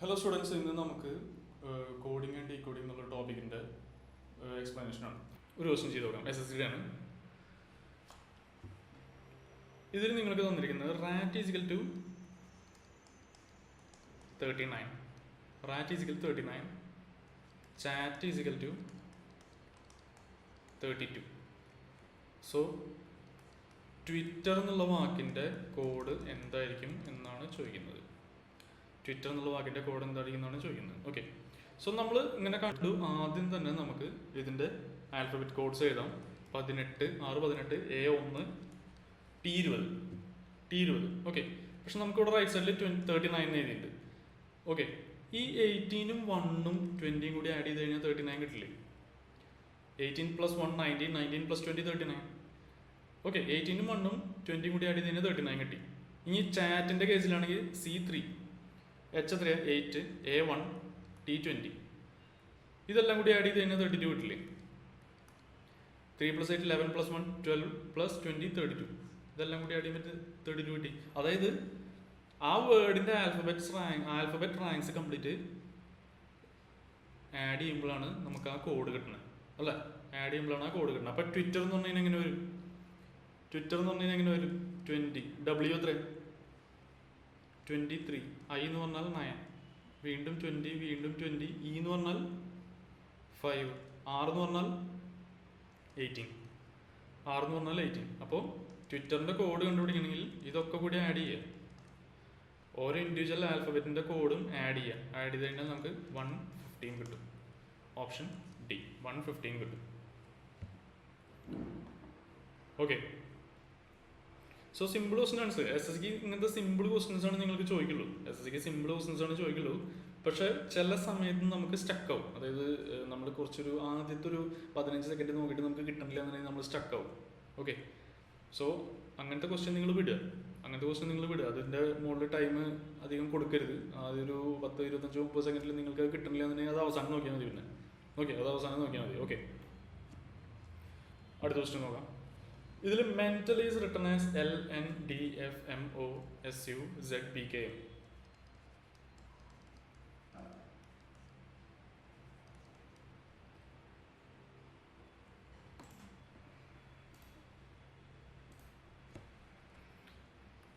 Hello students, ഇന്ന് നമുക്ക് coding and decoding എന്നുള്ള ടോപ്പിക്കിൻ്റെ എക്സ്പ്ലനേഷനാണ്. ഒരു ക്വസ്റ്റ്യൻ ചെയ്ത് നോക്കാം. SSD ആണ്. ഇതിൽ നിങ്ങൾക്ക് തന്നിരിക്കുന്നത് rat is equal to 39, rat is equal 39, chat is equal to 32. So Twitter എന്നുള്ള വാക്കിൻ്റെ കോഡ് എന്തായിരിക്കും എന്നാണ് ചോദിക്കുന്നത്. ട്വിറ്റർ എന്നുള്ള വാക്കിൻ്റെ കോഡ് എന്തായിരിക്കും എന്നാണ് ചോദിക്കുന്നത്. ഓക്കെ, സോ നമ്മൾ ഇങ്ങനെ കണ്ടു. ആദ്യം തന്നെ നമുക്ക് ഇതിൻ്റെ ആൽഫബറ്റ് കോഡ്സ് എഴുതാം. 18, 6, 18, A1, T20, T20. ഓക്കെ, പക്ഷെ നമുക്കിവിടെ റൈറ്റ് സൈഡിൽ 39 എഴുതിയിട്ടുണ്ട്. ഓക്കെ, ഈ 18ഉം 1ഉം 20ഉം കൂടി ആഡ് ചെയ്ത് കഴിഞ്ഞാൽ 39 കിട്ടില്ലേ? 18 + 1 19, 19 + 20 39. ഓക്കെ, 18ഉം 1ഉം 20ഉം കൂടി ആഡ് ചെയ്ത് കഴിഞ്ഞാൽ 39 കിട്ടി. ഇനി ചാറ്റിൻ്റെ കേസിലാണെങ്കിൽ C3, H3, 8, A1, T20. ഇതെല്ലാം കൂടി ആഡ് ചെയ്ത് കഴിഞ്ഞാൽ 32 കിട്ടില്ലേ? 3 + 8 11 + 1 12 + 20 32. ഇതെല്ലാം കൂടി ആഡ് ചെയ്യുമ്പോൾ 32 കിട്ടി. അതായത് ആ വേർഡിൻ്റെ ആൽഫബറ്റ് റാങ്ക്സ് കംപ്ലീറ്റ് ആഡ് ചെയ്യുമ്പോഴാണ് നമുക്ക് ആ കോഡ് കിട്ടുന്നത്, അല്ലേ? ആഡ് ചെയ്യുമ്പോഴാണ് ആ കോഡ് കിട്ടുന്നത്. അപ്പോൾ ട്വിറ്റർ എന്ന് പറഞ്ഞു കഴിഞ്ഞാൽ എങ്ങനെ വരും? ട്വിറ്റർ എന്ന് പറഞ്ഞു കഴിഞ്ഞാൽ എങ്ങനെ വരും? 20, W എത്ര? 23, I എന്ന് പറഞ്ഞാൽ 9, വീണ്ടും 20, വീണ്ടും 20, E എന്ന് പറഞ്ഞാൽ 5, R എന്ന് പറഞ്ഞാൽ 18, R എന്ന് പറഞ്ഞാൽ 18. അപ്പോൾ ട്വിറ്ററിൻ്റെ കോഡ് കണ്ടുപിടിക്കണമെങ്കിൽ ഇതൊക്കെ കൂടി ആഡ് ചെയ്യുക. ഓരോ ഇൻഡിവിജ്വൽ ആൽഫബറ്റിൻ്റെ കോഡും ആഡ് ചെയ്യുക. ആഡ് ചെയ്ത് കഴിഞ്ഞാൽ നമുക്ക് 115 കിട്ടും. ഓപ്ഷൻ ഡി, 115 കിട്ടും. Okay, so simple questions SSC ഇങ്ങനത്തെ സിമ്പിൾ ക്വസ്റ്റ്യൻസ് ആണ് നിങ്ങൾക്ക് ചോദിക്കുള്ളൂ. SSC സിമ്പിൾ ക്വസ്റ്റ്യൻസ് ആണ് ചോദിക്കുള്ളൂ. പക്ഷെ ചില സമയത്ത് നമുക്ക് സ്റ്റക്ക് ആവും. അതായത് നമ്മൾ കുറച്ചൊരു ആദ്യത്തെ ഒരു 15 സെക്കൻഡ് നോക്കിയിട്ട് നമുക്ക് കിട്ടണില്ല എന്നുണ്ടെങ്കിൽ നമ്മൾ സ്റ്റക്ക് ആവും. ഓക്കെ, സോ അങ്ങനത്തെ ക്വസ്റ്റ്യൻ നിങ്ങൾ വിടുക. അതിൻ്റെ മുകളിൽ ടൈം അധികം കൊടുക്കരുത്. ആദ്യം ഒരു 10, 25, 30 സെക്കൻഡിൽ നിങ്ങൾക്ക് അത് കിട്ടണില്ല എന്നുണ്ടെങ്കിൽ അത് അവസാനം നോക്കിയാൽ മതി. പിന്നെ ഓക്കെ, അത് അവസാനം നോക്കിയാൽ മതി. ഓക്കെ, അടുത്ത ക്വസ്റ്റ്യൻ നോക്കാം. ഇതിൽ mental is written as LNDFMOSUZBKM.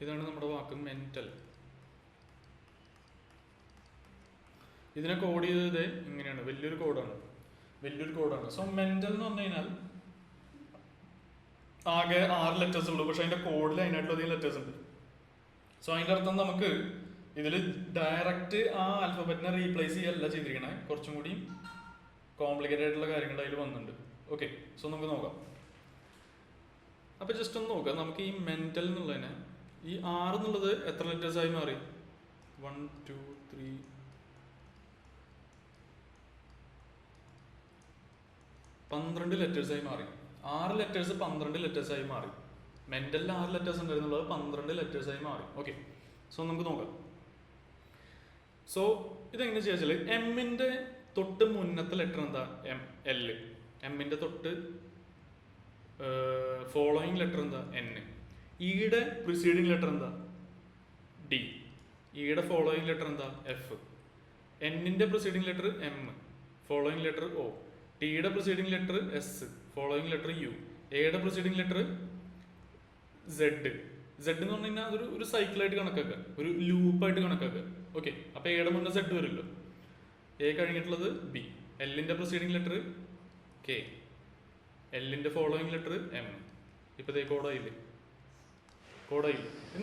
ഇതാണ് നമ്മുടെ വാക്ക് മെന്റൽ. ഇതിനെ കോഡ് ചെയ്തത് ഇങ്ങനെയാണ്. വലിയൊരു കോഡാണ്. സോ മെന്റൽ എന്ന് പറഞ്ഞു കഴിഞ്ഞാൽ ആകെ 6 ലെറ്റേഴ്സ് ഉള്ളൂ. പക്ഷെ അതിന്റെ കോഡിൽ അതിനായിട്ടുള്ള അധികം ലെറ്റേഴ്സ് ഉണ്ട്. സോ അതിന്റെ അർത്ഥം നമുക്ക് ഇതിൽ ഡയറക്റ്റ് ആ ആൽഫബറ്റിനെ റീപ്ലേസ് ചെയ്യല്ല ചെയ്തിരിക്കണേ. കുറച്ചും കൂടി കോംപ്ലിക്കേറ്റഡ് ആയിട്ടുള്ള കാര്യങ്ങൾ അതിൽ വന്നിട്ടുണ്ട്. ഓക്കെ, സോ നമുക്ക് നോക്കാം. അപ്പൊ ജസ്റ്റ് ഒന്ന് നോക്കാം. നമുക്ക് ഈ മെന്റൽ എന്നുള്ളതിനെ ഈ 6 എന്നുള്ളത് എത്ര ലെറ്റേഴ്സ് ആയി മാറി? 1 2 3 12 ലെറ്റേഴ്സ് ആയി മാറി. 6 ലെറ്റേഴ്സ് 12 ലെറ്റേഴ്സ് ആയി മാറി. മെന്റലിൽ 6 ലെറ്റേഴ്സ് ഉണ്ടായിരുന്നുള്ളത് 12 ലെറ്റേഴ്സ് ആയി മാറി. ഓക്കെ, സോ നമുക്ക് നോക്കാം. സോ ഇതെങ്ങനെ ചെയ്യാച്ചാൽ എമ്മിന്റെ തൊട്ട് മുന്നത്തെ ലെറ്റർ എന്താ? L. എമ്മിന്റെ തൊട്ട് ഫോളോയിങ് ലെറ്റർ എന്താ? N. ഇയുടെ പ്രിസീഡിങ് ലെറ്റർ എന്താ? D. ഇയുടെ ഫോളോയിങ് ലെറ്റർ എന്താ? F. എന്നിന്റെ preceding letter M, following letter O. ടിയുടെ preceding letter S, following letter U. എയുടെ പ്രിസീഡിങ് ലെറ്റർ Z. എന്ന് പറഞ്ഞു കഴിഞ്ഞാൽ അതൊരു ഒരു സൈക്കിളായിട്ട് കണക്കാക്കുക, ഒരു ലൂപ്പായിട്ട് കണക്കാക്കുക. ഓക്കെ, അപ്പൊ എയുടെ മുന്നേ Z വരുമല്ലോ. എ കഴിഞ്ഞിട്ടുള്ളത് B. എല്ലിന്റെ പ്രിസീഡിങ് ലെറ്റർ K, എല്ലിന്റെ ഫോളോയിങ് ലെറ്റർ M. ഇപ്പത്തേ കോഡായില്ലേ?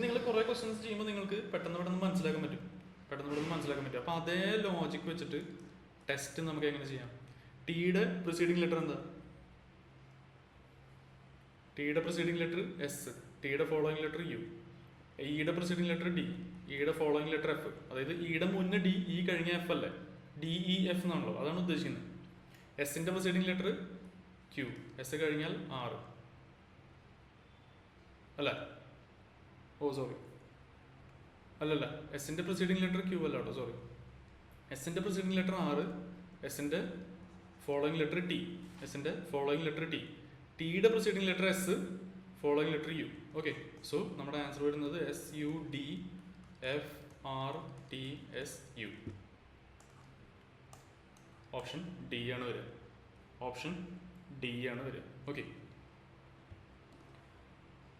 നിങ്ങൾ കുറെ ക്വസ്റ്റ്യൻസ് ചെയ്യുമ്പോൾ നിങ്ങൾക്ക് പെട്ടെന്ന് മനസ്സിലാക്കാൻ പറ്റും. അപ്പൊ അതേ ലോജിക് വെച്ചിട്ട് ടെസ്റ്റ് നമുക്ക് എങ്ങനെ ചെയ്യാം? ടിയുടെ പ്രിസീഡിങ് ലെറ്റർ എന്താ? ടിയുടെ പ്രിസീഡിങ് ലെറ്റർ S, ടിയുടെ ഫോളോയിങ് ലെറ്റർ U. ഇയുടെ പ്രിസീഡിങ് ലെറ്റർ D, ഇയുടെ ഫോളോയിങ് ലെറ്റർ F. അതായത് ഇയുടെ മുന്നേ D, E കഴിഞ്ഞ F അല്ലേ? DEF എന്നാണല്ലോ, അതാണ് ഉദ്ദേശിക്കുന്നത്. എസിന്റെ പ്രിസീഡിങ് ലെറ്റർ Q, S കഴിഞ്ഞാൽ R അല്ല? ഓ സോറി, അല്ലല്ല, എസിന്റെ പ്രിസീഡിങ് ലെറ്റർ Q അല്ല കേട്ടോ, സോറി. എസിന്റെ പ്രിസീഡിങ് ലെറ്റർ R, എസിന്റെ ഫോളോയിങ് ലെറ്റർ T, ടിയുടെ preceding letter S, following letter U. Okay, so നമ്മുടെ ആൻസർ വരുന്നത് SUDFRTSU. ഓപ്ഷൻ ഡി ആണ് വരിക. ഓപ്ഷൻ ഡി ആണ് വരിക. ഓക്കെ,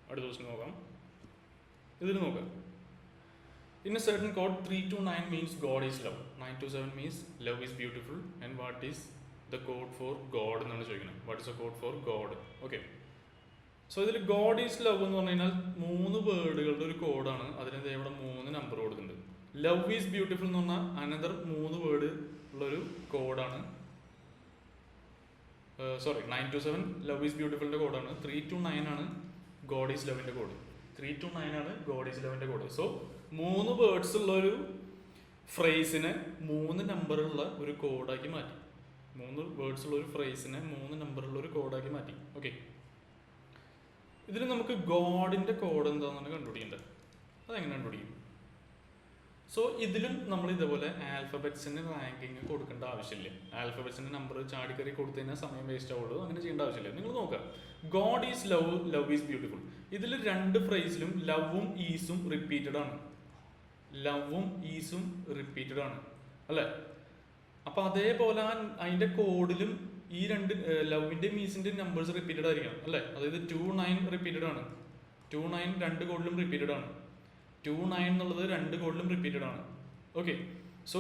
അടുത്ത ക്വസ്റ്റ്യൻ നോക്കാം. ഇതിൽ നോക്കാം. In a certain code, 3 to 9 means God is love. 9 to 7 means love is beautiful. And what is the code for God എന്നാണ് ചോദിക്കുന്നത്. What is the code for God? Okay. So ഇതിൽ God is love എന്ന് പറഞ്ഞു കഴിഞ്ഞാൽ 3 വേർഡുകളുടെ ഒരു കോഡാണ്. അതിന് ഇവിടെ 3 നമ്പർ കൊടുക്കുന്നുണ്ട്. ലവ് ഈസ് ബ്യൂട്ടിഫുൾ എന്ന് പറഞ്ഞാൽ അനദർ 3 വേർഡ് ഉള്ളൊരു കോഡാണ്. 9 to 7 ലവ് ഈസ് ബ്യൂട്ടിഫുളിന്റെ കോഡാണ്. 3 to 9 ആണ് ഗോഡ് ഈസ് ലവിന്റെ കോഡ്. 3 to 9 ആണ് ഗോഡ് ഈസ് ലവിന്റെ കോഡ്. സോ 3 വേർഡ്സ് ഉള്ള ഒരു ഫ്രേസിനെ 3 നമ്പറുള്ള ഒരു കോഡാക്കി മാറ്റി. 3 വേർഡ്സ് ഉള്ള ഒരു ഫ്രേസിനെ 3 നമ്പറുള്ള ഒരു കോഡാക്കി മാറ്റി. ഓക്കെ, ഇതിൽ നമുക്ക് ഗോഡിന്റെ കോഡ് എന്താണെന്നാണ് കണ്ടുപിടിക്കേണ്ടത്. അതെങ്ങനെ കണ്ടുപിടിക്കും? സോ ഇതിലും നമ്മൾ ഇതേപോലെ ആൽഫബറ്റ്സിന് റാങ്കിങ് കൊടുക്കേണ്ട ആവശ്യമില്ല. ആൽഫബറ്റ്സിന്റെ നമ്പർ ചാടിക്കറി കൊടുത്തു കഴിഞ്ഞാൽ സമയം വേസ്റ്റ് ആവുള്ളൂ. അങ്ങനെ ചെയ്യേണ്ട ആവശ്യമില്ല. നിങ്ങൾ നോക്കുക, God is love, love is beautiful. ഇതിൽ 2 ഫ്രേസിലും ലവും ഈസും റിപ്പീറ്റഡ് ആണ്. ലവും ഈസും റിപ്പീറ്റഡ് ആണ് അല്ലേ? അപ്പൊ അതേപോലെ അതിന്റെ കോഡിലും ഈ 2 ലവിന്റെ ഈസിന്റെ നമ്പേഴ്സ് റിപ്പീറ്റഡ് ആയിരിക്കണം അല്ലേ? അതായത് 2, 9 റിപ്പീറ്റഡ് ആണ്. 2, 9 2 കോഡിലും റിപ്പീറ്റഡ് ആണ്. 2, 9 എന്നുള്ളത് 2 കോഡിലും റിപ്പീറ്റഡ് ആണ്. ഓക്കെ, സോ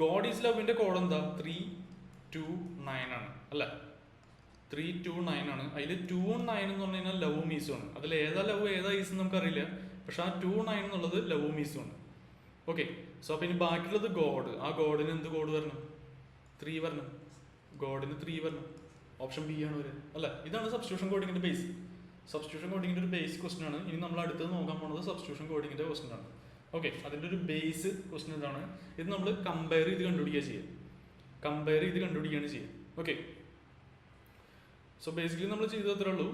ഗോഡ് ഈസ് ലവിന്റെ കോഡ് എന്താ? 3, 2, 9 ആണ് അല്ലേ? 3, 2, 9 ആണ്. അതിൽ 2, 9 എന്ന് പറഞ്ഞു കഴിഞ്ഞാൽ ലവും ഈസും ആണ്. അതിൽ ഏതാ ലവ് ഏതാ ഈസും നമുക്കറിയില്ല. പക്ഷെ ആ 2, 9 എന്നുള്ളത് ലവും ഈസും ആണ്. ഓക്കെ, സോ അപ്പൊ ഇനി ബാക്കിയുള്ളത് ഗോഡ്. ആ ഗോഡിന് എന്ത് കോഡ് വരണം? 3 വരണം. ഗോഡിന് 3 വരണം. ഓപ്ഷൻ ബി ആണ് വരിക അല്ലേ? ഇതാണ് സബ്സ്റ്റിറ്റ്യൂഷൻ കോഡിങ്ങിന്റെ ബേസ്. സബ്സ്റ്റിറ്റ്യൂഷൻ കോഡിങ്ങിന്റെ ഒരു ബേസ് ക്വസ്റ്റൻ ആണ്. ഇനി നമ്മൾ അടുത്തത് നോക്കാൻ പോകുന്നത് സബ്സ്റ്റിറ്റ്യൂഷൻ കോഡിങ്ങിന്റെ ക്വസ്റ്റൻ ആണ്. ഓക്കെ, അതിന്റെ ഒരു ബേസ് ക്വസ്റ്റൻ ഇതാണ്. ഇത് നമ്മൾ കമ്പയർ ചെയ്ത് കണ്ടുപിടിക്കുക ചെയ്യുക. കമ്പയർ ചെയ്ത് കണ്ടുപിടിക്കുകയാണ് ചെയ്യുക. ഓക്കെ, സോ ബേസിക്കലി നമ്മൾ ചെയ്തത് അത്രേ ഉള്ളൂ.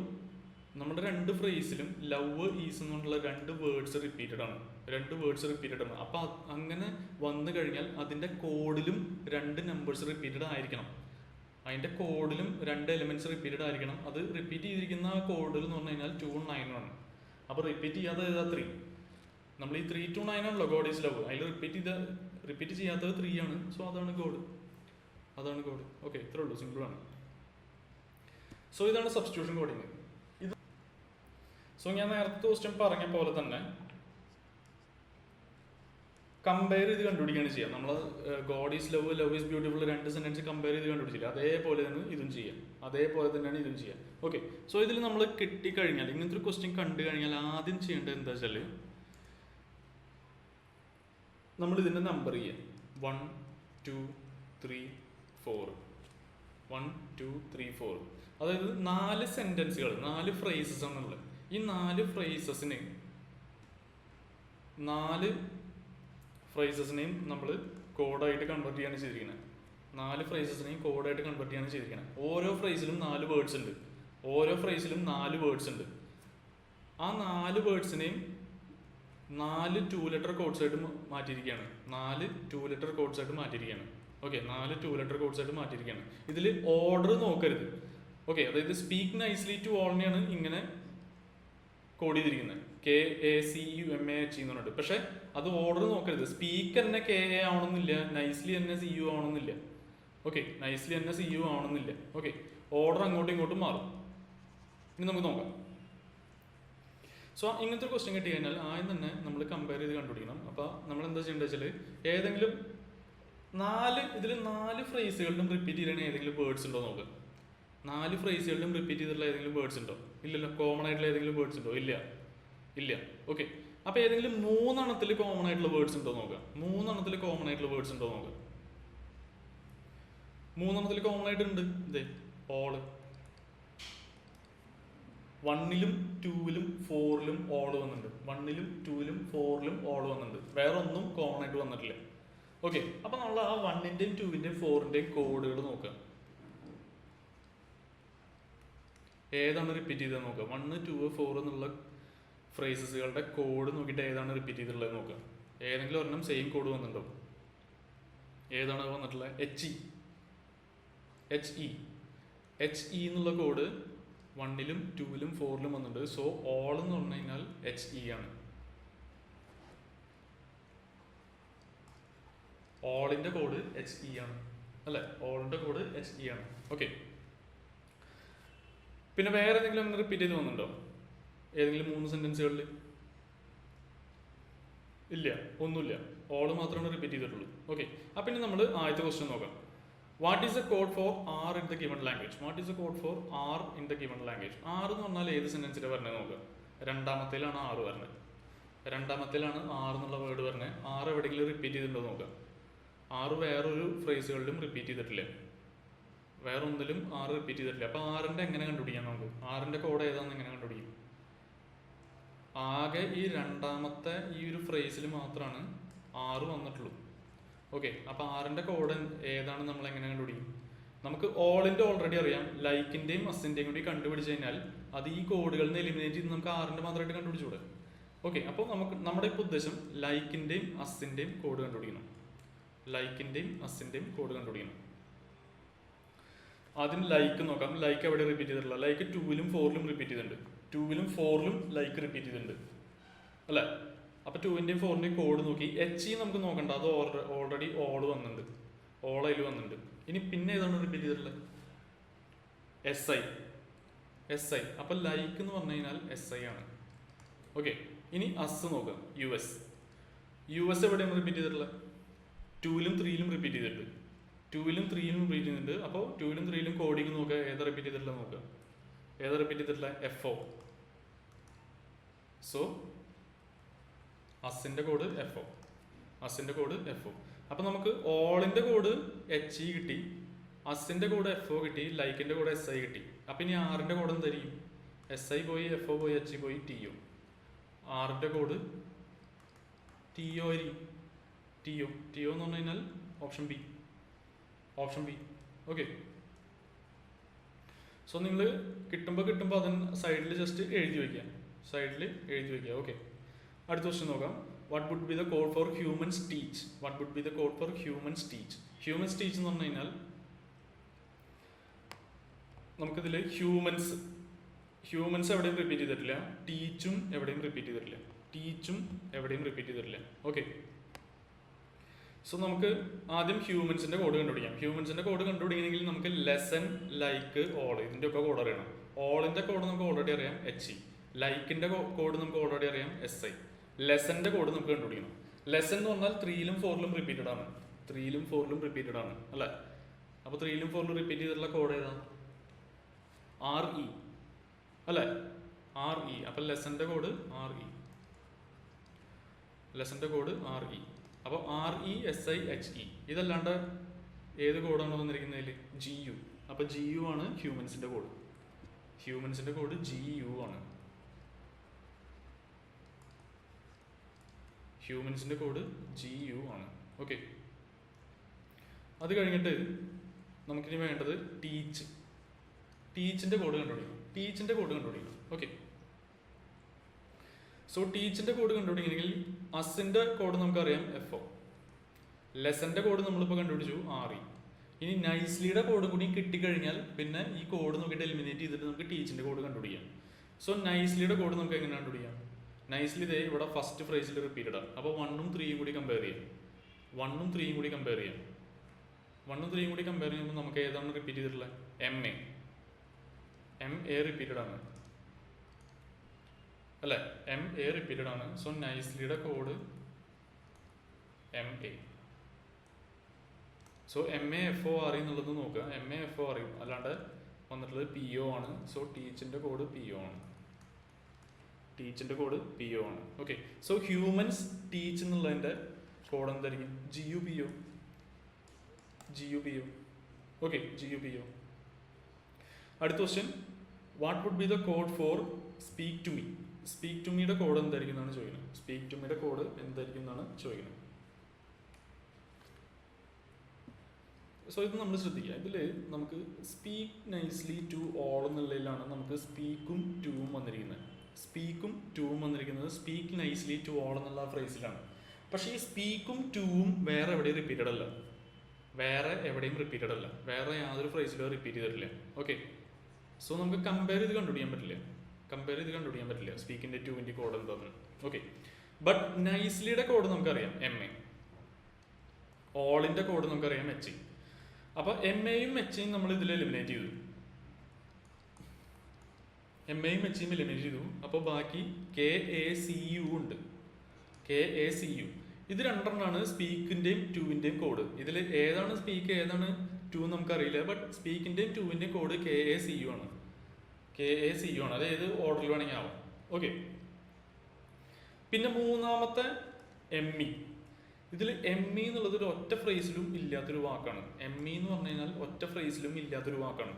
നമ്മുടെ 2 ഫ്രേസിലും ലവ് ഈസ് എന്നുള്ള 2 വേർഡ്സ് റിപ്പീറ്റഡ് ആണ്. 2 വേർഡ്സ് റിപ്പീറ്റഡ് ആണ്. അപ്പൊ അങ്ങനെ വന്നു കഴിഞ്ഞാൽ അതിന്റെ കോഡിലും 2 നമ്പേഴ്സ് റിപ്പീറ്റഡ് ആയിരിക്കണം. അതിന്റെ കോഡിലും 2 എലിമെന്റ്സ് റിപ്പീറ്റഡ് ആയിരിക്കണം. അത് റിപ്പീറ്റ് ചെയ്തിരിക്കുന്ന കോഡിൽ എന്ന് പറഞ്ഞു കഴിഞ്ഞാൽ 2, 9 ആണ്. അപ്പൊ റിപ്പീറ്റ് ചെയ്യാതെ ഏതാ 3? നമ്മൾ ഈ 3 to 9 ആണല്ലോ ഗോഡ് ഈസ് ലവ്. അതിൽ റിപ്പീറ്റ് ചെയ്യാത്തത് 3 ആണ്. സോ അതാണ് ഗോഡ്. അതാണ് ഗോഡ്. ഓക്കെ, ഇത്രേ ഉള്ളൂ, സിമ്പിൾ ആണ്. സോ ഇതാണ് സബ്സ്റ്റിറ്റ്യൂഷൻ കോഡിങ്. സോ ഞാൻ നേരത്തെ ക്വസ്റ്റ്യൻ പറഞ്ഞ പോലെ തന്നെ കമ്പയർ ചെയ്ത് കണ്ടുപിടിക്കുകയാണ് ചെയ്യുക. നമ്മൾ God is love, love is beautiful 2 sentence compare ചെയ്ത് കണ്ടുപിടിച്ചില്ല. അതേപോലെ തന്നെ ഇതും ചെയ്യാം. അതേപോലെ തന്നെയാണ് ഇതും ചെയ്യുക. ഓക്കെ, സോ ഇതിൽ നമ്മൾ കിട്ടിക്കഴിഞ്ഞാൽ, ഇങ്ങനത്തെ ഒരു ക്വസ്റ്റ്യൻ കണ്ടു കഴിഞ്ഞാൽ ആദ്യം ചെയ്യേണ്ടത് എന്താ വെച്ചാൽ നമ്മൾ ഇതിന്റെ നമ്പർ ചെയ്യുക. 1, 2, 3, 4. 1, 2, 3, 4. അതായത് 4 സെന്റൻസുകൾ, 4 ഫ്രേസസ് ആണുള്ളത്. ഈ 4 ഫ്രേസസിനെയും നമ്മൾ കോഡായിട്ട് കൺവേർട്ട് ചെയ്യാണ് ചെയ്തിരിക്കുന്നത്. 4 ഫ്രേസസിനെയും കോഡായിട്ട് കൺവേർട്ട് ചെയ്യാണ് ചെയ്തിരിക്കുന്നത്. ഓരോ ഫ്രേസിലും 4 വേർഡ്സ് ഉണ്ട്. ഓരോ ഫ്രേസിലും 4 വേർഡ്സ് ഉണ്ട്. ആ 4 വേർഡ്സിനെയും 4 2 ലെറ്റർ കോഡ്സ് ആയിട്ട് മാറ്റിയിരിക്കുകയാണ്. 4 2 ലെറ്റർ കോഡ്സ് ആയിട്ട് മാറ്റിയിരിക്കുകയാണ്. ഓക്കെ, 4 2 ലെറ്റർ കോഡ്സ് ആയിട്ട് മാറ്റിയിരിക്കുകയാണ്. ഇതിൽ ഓർഡർ നോക്കരുത്. ഓക്കെ, അതായത് സ്പീക്ക് നൈസ്ലി ടു ഓളിനെയാണ് ഇങ്ങനെ കോഡ് ചെയ്തിരിക്കുന്നത്. KACUMAH എന്ന് പറഞ്ഞിട്ട്. പക്ഷെ അത് ഓർഡർ നോക്കരുത്. സ്പീക്ക് തന്നെ KA ആവണമെന്നില്ല, നൈസ്ലി തന്നെ CU ആവണമെന്നില്ല. ഓക്കെ, നൈസ്ലി തന്നെ CU ആവണമെന്നില്ല. ഓക്കെ, ഓർഡർ അങ്ങോട്ടും ഇങ്ങോട്ടും മാറും. ഇനി നമുക്ക് നോക്കാം. സോ ഇങ്ങനത്തെ ഒരു ക്വസ്റ്റ്യൻ കിട്ടി കഴിഞ്ഞാൽ ആദ്യം തന്നെ നമ്മൾ കമ്പയർ ചെയ്ത് കണ്ടുപിടിക്കണം. അപ്പോൾ നമ്മൾ എന്താ ചെയ്യേണ്ടത് വെച്ചാൽ ഏതെങ്കിലും 4 ഫ്രേസുകളിലും റിപ്പീറ്റ് ചെയ്യണ ഏതെങ്കിലും വേർഡ്സ് ഉണ്ടോ നോക്കുക. 4 ഫ്രേസുകളിലും റിപ്പീറ്റ് ചെയ്തിട്ടുള്ള ഏതെങ്കിലും വേർഡ്സ് ഉണ്ടോ? ഇല്ലല്ലോ. കോമൺ ആയിട്ടുള്ള ഏതെങ്കിലും വേർഡ്സ് ഉണ്ടോ? ഇല്ല. ഓക്കെ, അപ്പൊ ഏതെങ്കിലും 3 എണ്ണത്തിൽ കോമൺ ആയിട്ടുള്ള വേർഡ്സ് ഉണ്ടോ നോക്കുക. 3 എണ്ണത്തിൽ കോമൺ ആയിട്ടുള്ള വേർഡ്സ് ഉണ്ടോ നോക്കുക. 3 എണ്ണത്തിൽ കോമൺ ആയിട്ടുണ്ട്. ഇതേ ഓള്. 1ലും 2ലും 4ലും ഓള് വന്നിട്ടുണ്ട്. 1ലും 2ലും 4ലും ഓള് വന്നിട്ടുണ്ട്. വേറെ ഒന്നും കോമൺ ആയിട്ട് വന്നിട്ടില്ല. ഓക്കെ, അപ്പൊ നമ്മൾ ആ 1ന്റെയും 2ന്റെയും 4ന്റെയും കോഡുകൾ നോക്കുക. ഏതാണ് റിപ്പീറ്റ് ചെയ്തത് നോക്കുക. 1, 2, 4 എന്നുള്ള ഫ്രേസസുകളുടെ കോഡ് നോക്കിയിട്ട് ഏതാണ് റിപ്പീറ്റ് ചെയ്തിട്ടുള്ളത് നോക്കുക. ഏതെങ്കിലും ഒരെണ്ണം സെയിം കോഡ് വന്നിട്ടുണ്ടോ? ഏതാണ് വന്നിട്ടുള്ളത്? HE എന്നുള്ള കോഡ് 1ലും 2ലും 4ലും വന്നിട്ടുണ്ട്. സോ ഓൾ എന്ന് പറഞ്ഞു കഴിഞ്ഞാൽ HE ആണ്. ഓളിന്റെ കോഡ് HE ആണ്. അല്ലേ? ഓളിൻ്റെ കോഡ് HE ആണ്. ഓക്കെ. പിന്നെ വേറെ ഏതെങ്കിലും അങ്ങനെ റിപ്പീറ്റ് ചെയ്ത് വന്നിട്ടുണ്ടോ ഏതെങ്കിലും 3 സെൻറ്റൻസുകളിൽ? ഇല്ല, ഒന്നുമില്ല. ഓൾ മാത്രമാണ് റിപ്പീറ്റ് ചെയ്തിട്ടുള്ളൂ. ഓക്കെ. അപ്പം ഇനി നമ്മൾ ആദ്യത്തെ ക്വസ്റ്റ്യൻ നോക്കാം. What is the code for R in the given language? What is the code for R in the given language? R എന്ന് പറഞ്ഞാൽ ഏത് സെൻറ്റൻസിലാണ് പറഞ്ഞത് നോക്കുക. രണ്ടാമത്തേലാണ് ആറ് പറഞ്ഞത്. രണ്ടാമത്തേലാണ് ആർ എന്നുള്ള വേർഡ് പറഞ്ഞത്. ആറ് എവിടെയെങ്കിലും റിപ്പീറ്റ് ചെയ്തിട്ടുണ്ടോ നോക്കുക. ആറ് വേറൊരു ഫ്രേസുകളിലും റിപ്പീറ്റ് ചെയ്തിട്ടില്ല. വേറെ ഒന്നിലും ആറ് റിപ്പീറ്റ് ചെയ്തിട്ടില്ല. അപ്പോൾ ആറിൻ്റെ എങ്ങനെ കണ്ടുപിടിക്കാം നമുക്ക്? ആറിൻ്റെ കോഡ് ഏതാണെന്ന് എങ്ങനെ കണ്ടുപിടിക്കും? ആകെ ഈ രണ്ടാമത്തെ ഈ ഒരു ഫ്രേസിൽ മാത്രമാണ് ആറ് വന്നിട്ടുള്ളൂ. ഓക്കെ. അപ്പോൾ ആറിൻ്റെ കോഡ് ഏതാണ് നമ്മൾ എങ്ങനെ കണ്ടുപിടിക്കും? നമുക്ക് ഓളിൻ്റെ ഓൾറെഡി അറിയാം. ലൈക്കിൻ്റെയും അസിൻ്റെയും കൂടി കണ്ടുപിടിച്ച് കഴിഞ്ഞാൽ അത് ഈ കോഡുകളിൽ നിന്ന് എലിമിനേറ്റ് ചെയ്ത് നമുക്ക് ആറിൻ്റെ മാത്രമായിട്ട് കണ്ടുപിടിച്ചുകൂടെ? ഓക്കെ. അപ്പോൾ നമുക്ക് നമ്മുടെ ഇപ്പോൾ ഉദ്ദേശം ലൈക്കിൻ്റെയും അസിൻ്റെയും കോഡ് കണ്ടുപിടിക്കണം. ലൈക്കിൻ്റെയും അസിൻ്റെയും കോഡ് കണ്ടുപിടിക്കണം. ആദ്യം ലൈക്ക് നോക്കാം. ലൈക്ക് എവിടെ റിപ്പീറ്റ് ചെയ്തിട്ടില്ല? ലൈക്ക് 2ലും 4ലും റിപ്പീറ്റ് ചെയ്തിട്ടുണ്ട്. 2ലും 4ലും ലൈക്ക് റിപ്പീറ്റ് ചെയ്തിട്ടുണ്ട് അല്ലേ? അപ്പോൾ 2ൻ്റെയും 4ൻ്റെയും കോഡ് നോക്കി. HE നമുക്ക് നോക്കണ്ട, അത് ഓൾറെഡി ഓൾ വന്നിട്ടുണ്ട്. ഓൾ അതിൽ വന്നിട്ടുണ്ട്. ഇനി പിന്നെ ഏതാണ് റിപ്പീറ്റ് ചെയ്തിട്ടുള്ളത്? SI. അപ്പോൾ ലൈക്ക് എന്ന് പറഞ്ഞു കഴിഞ്ഞാൽ SI ആണ്. ഓക്കെ. ഇനി അസ് നോക്കാം. US എവിടെയാണ് റിപ്പീറ്റ് ചെയ്തിട്ടുള്ളത്? 2ലും 3ലും റിപ്പീറ്റ് ചെയ്തിട്ടുണ്ട്. 2ലും 3ലും റിപ്പീറ്റ് ചെയ്യുന്നുണ്ട്. അപ്പോൾ 2ലും 3ലും കോഡിങ് നോക്കുക. ഏതാ റിപ്പീറ്റ് ചെയ്തിട്ടുള്ളത് നോക്കുക. ഏതാ റിപ്പീറ്റ് ചെയ്തിട്ടുള്ള? FO. സോ അസിൻ്റെ കോഡ് FO. അസിൻ്റെ കോഡ് FO. അപ്പോൾ നമുക്ക് ഓളിൻ്റെ കോഡ് HE കിട്ടി, അസിൻ്റെ കോഡ് FO കിട്ടി, ലൈക്കിൻ്റെ കോഡ് SI കിട്ടി. അപ്പോൾ ഇനി ആറിൻ്റെ കോഡ് എന്തായിരിക്കും? SI പോയി, FO പോയി, HE പോയി, TO. ആറിൻ്റെ കോഡ് TO ആയിരിക്കും. TO എന്ന് പറഞ്ഞു കഴിഞ്ഞാൽ ഓപ്ഷൻ ബി. ഓക്കെ. സോ നിങ്ങൾ കിട്ടുമ്പോൾ അതിന് സൈഡിൽ ജസ്റ്റ് എഴുതി വയ്ക്കുക. ഓക്കെ. അടുത്ത ക്വസ്റ്റ്യൻ നോക്കാം. What would be the code for humans teach? Humans teach എന്ന് പറഞ്ഞു കഴിഞ്ഞാൽ നമുക്കിതിൽ ഹ്യൂമൻസ് എവിടെയും റിപ്പീറ്റ് ചെയ്തിട്ടില്ല. ടീച്ചും എവിടെയും റിപ്പീറ്റ് ചെയ്തിട്ടില്ല. ഓക്കെ. സോ നമുക്ക് ആദ്യം ഹ്യൂമൻസിൻ്റെ കോഡ് കണ്ടുപിടിക്കാം. ഹ്യൂമൻസിൻ്റെ കോഡ് കണ്ടുപിടിക്കണമെങ്കിൽ നമുക്ക് ലെസൺ, ലൈക്ക്, ഓൾ ഇതിൻ്റെ ഒക്കെ കോഡ് അറിയണം. ഓളിൻ്റെ കോഡ് നമുക്ക് ഓൾറെഡി അറിയാം, HE. ലൈക്കിൻ്റെ കോഡ് നമുക്ക് ഓൾറെഡി അറിയാം, SI. ലെസൻ്റെ കോഡ് നമുക്ക് കണ്ടുപിടിക്കണം. ലെസൺ എന്ന് പറഞ്ഞാൽ 3ലും 4ലും റിപ്പീറ്റഡ് ആണ് അല്ലേ? അപ്പോൾ 3ലും 4ലും റിപ്പീറ്റ് ചെയ്തിട്ടുള്ള കോഡ് ഏതാ? RE അല്ലേ? RE. അപ്പോൾ ലെസൻ്റെ കോഡ് RE. അപ്പോൾ RE, SI, HE. ഇതല്ലാണ്ട് ഏത് കോഡാണ് വന്നിരിക്കുന്നതിൽ? GU. അപ്പോൾ GU ആണ് ഹ്യൂമൻസിൻ്റെ കോഡ്. GU ആണ്. ഓക്കെ. അത് കഴിഞ്ഞിട്ട് നമുക്കിനി വേണ്ടത് ടീച്ചിൻ്റെ കോഡ് കണ്ടുപിടിക്കണം. ഓക്കെ. സോ ടീച്ചിൻ്റെ കോഡ് കണ്ടുപിടിക്കണമെങ്കിൽ അസിൻ്റെ കോഡ് നമുക്കറിയാം, FO. ലെസൻ്റെ കോഡ് നമ്മളിപ്പോൾ കണ്ടുപിടിച്ചു, RE. ഇനി നൈസ്ലിയുടെ കോഡ് കൂടി കിട്ടിക്കഴിഞ്ഞാൽ പിന്നെ ഈ കോഡ് നോക്കിയിട്ട് എലിമിനേറ്റ് ചെയ്തിട്ട് നമുക്ക് ടീച്ചിൻ്റെ കോഡ് കണ്ടുപിടിക്കാം. സോ നൈസ്ലിയുടെ കോഡ് നമുക്ക് എങ്ങനെ കണ്ടുപിടിക്കാം? നൈസ്ലി ഇതേ ഇവിടെ ഫസ്റ്റ് ഫ്രേസിൽ റിപ്പീറ്റഡ് ആണ്. അപ്പോൾ 1ഉം 3ഉം കൂടി കമ്പയർ ചെയ്യാം. 1ഉം 3ഉം കൂടി കമ്പയർ ചെയ്യുമ്പോൾ നമുക്ക് ഏതാണ് റിപ്പീറ്റ് ചെയ്തിട്ടുള്ളത്? MA റിപ്പീറ്റഡ് ആണ് അല്ലേ? MA റിപ്പീറ്റഡ് ആണ്. സോ നൈസ്ലിയുടെ code MA. So MA FO RE എന്നുള്ളത് നോക്കുക. MA FO RE അല്ലാണ്ട് വന്നിട്ടുള്ളത് PO ആണ്. സോ ടീച്ചിൻ്റെ കോഡ് PO ആണ്. ഓക്കെ. സോ ഹ്യൂമൻസ് ടീച്ച് എന്നുള്ളതിൻ്റെ കോഡ് എന്തായിരിക്കും? GUPO. ഓക്കെ. GUPO. അടുത്ത question. What would be the code for speak to me? Speak to മീയുടെ കോഡ് എന്തായിരിക്കും എന്നാണ് ചോദിക്കുന്നത്. സോ ഇത് നമ്മൾ ശ്രദ്ധിക്കുക. ഇതിൽ നമുക്ക് സ്പീക്ക് നൈസ്ലി ടു ഓൾ എന്നുള്ളതിലാണ് നമുക്ക് സ്പീക്കും ടൂവും വന്നിരിക്കുന്നത്. സ്പീക്ക് നൈസ്ലി ടു ഓൾ എന്നുള്ള ഫ്രേസിലാണ്. പക്ഷേ ഈ സ്പീക്കും ടൂവും വേറെ എവിടെയും റിപ്പീറ്റഡ് അല്ല. വേറെ യാതൊരു ഫ്രേസിലോ റിപ്പീറ്റ് ചെയ്തിട്ടില്ല. ഓക്കെ. സോ നമുക്ക് കമ്പയർ ചെയ്ത് കണ്ടുപിടിക്കാൻ പറ്റില്ല സ്പീക്കിൻ്റെ ടൂവിൻ്റെ കോഡ് എന്താണെന്ന്. ഓക്കെ. ബട്ട് നൈസ്ലിയുടെ കോഡ് നമുക്കറിയാം, MA. ഓളിൻ്റെ കോഡ് നമുക്കറിയാം, HE. അപ്പോൾ എം എയും എച്ചയും നമ്മൾ ഇതിൽ എലിമിനേറ്റ് ചെയ്തു. എം എയും എച്ചയും എലിമിനേറ്റ് ചെയ്തു. അപ്പോൾ ബാക്കി കെ എ സി യു ഉണ്ട്. കെ എ സി യു ഇത് രണ്ടെണ്ണമാണ് സ്പീക്കിൻ്റെയും ട്യൂവിൻ്റെയും കോഡ്. ഇതിൽ ഏതാണ് സ്പീക്ക് ഏതാണ് ടു നമുക്കറിയില്ല. ബട്ട് സ്പീക്കിൻ്റെയും ട്യൂവിൻ്റെയും code K A C U ആണ്. കെ എ സി യു ആണ്. അത് ഏത് ഓർഡറിൽ വേണമെങ്കിൽ ആവാം. ഓക്കെ. പിന്നെ മൂന്നാമത്തെ എം ഇ. ഇതിൽ എം ഇ എന്നുള്ളത് ഒരു ഒറ്റ ഫ്രേസിലും ഇല്ലാത്തൊരു വാക്കാണ്. എം ഇ എന്ന് പറഞ്ഞു കഴിഞ്ഞാൽ ഒറ്റ ഫ്രേസിലും ഇല്ലാത്തൊരു വാക്കാണ്.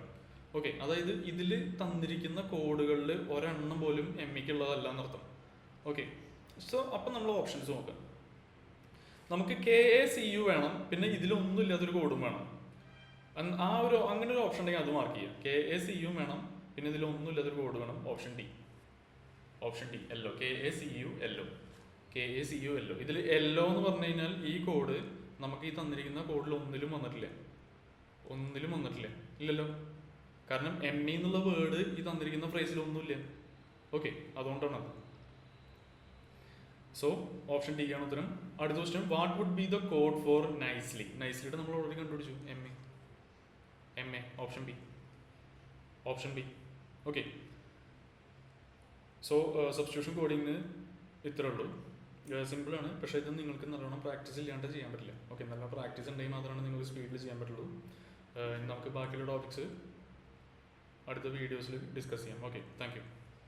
ഓക്കെ. അതായത് ഇതിൽ തന്നിരിക്കുന്ന കോഡുകളിൽ ഒരെണ്ണം പോലും എം ഇക്കുള്ളതല്ല എന്നർത്ഥം. ഓക്കെ. സോ അപ്പം നമ്മൾ ഓപ്ഷൻസ് നോക്കാം. നമുക്ക് കെ എ സി യു വേണം, പിന്നെ ഇതിലൊന്നും ഇല്ലാത്തൊരു കോഡും വേണം. അങ്ങനെ ഒരു ഓപ്ഷൻ ഉണ്ടെങ്കിൽ അത് മാർക്ക് ചെയ്യാം. കെ എ സി യു വേണം, പിന്നെ ഇതിലൊന്നും ഇല്ലാത്തൊരു കോഡ് വേണം. Option D yellow. K A C U yellow. K A C U yellow. ഇതിൽ യെല്ലോ എന്ന് പറഞ്ഞു കഴിഞ്ഞാൽ ഈ കോഡ് നമുക്ക് ഈ തന്നിരിക്കുന്ന കോഡിൽ ഒന്നിലും വന്നിട്ടില്ല. ഇല്ലല്ലോ. കാരണം എം ഇ എന്നുള്ള വേർഡ് ഈ തന്നിരിക്കുന്ന ഫ്രേസിൽ ഒന്നുമില്ല. ഓക്കെ. അതുകൊണ്ടാണ് അത്. സോ ഓപ്ഷൻ ഡി ആണ് ഉത്തരം. അടുത്ത question, what would be the code for nicely? നൈസ്ലിയുടെ നമ്മൾ ഓൾറെഡി കണ്ടുപിടിച്ചു. M A. Option B. Okay. So substitution കോഡിങ്ങിന് ഇത്രേ ഉള്ളൂ. സിമ്പിളാണ്. പക്ഷേ ഇത് നിങ്ങൾക്ക് നല്ലോണം പ്രാക്ടീസ് ഇല്ലാണ്ട് ചെയ്യാൻ പറ്റില്ല. ഓക്കെ. നല്ല പ്രാക്ടീസ് ഉണ്ടെങ്കിൽ മാത്രമാണ് നിങ്ങൾക്ക് സ്പീഡിൽ ചെയ്യാൻ പറ്റുള്ളൂ. നമുക്ക് ബാക്കിയുള്ള ടോപ്പിക്സ് അടുത്ത വീഡിയോസിൽ ഡിസ്കസ് ചെയ്യാം. ഓക്കെ. Thank you.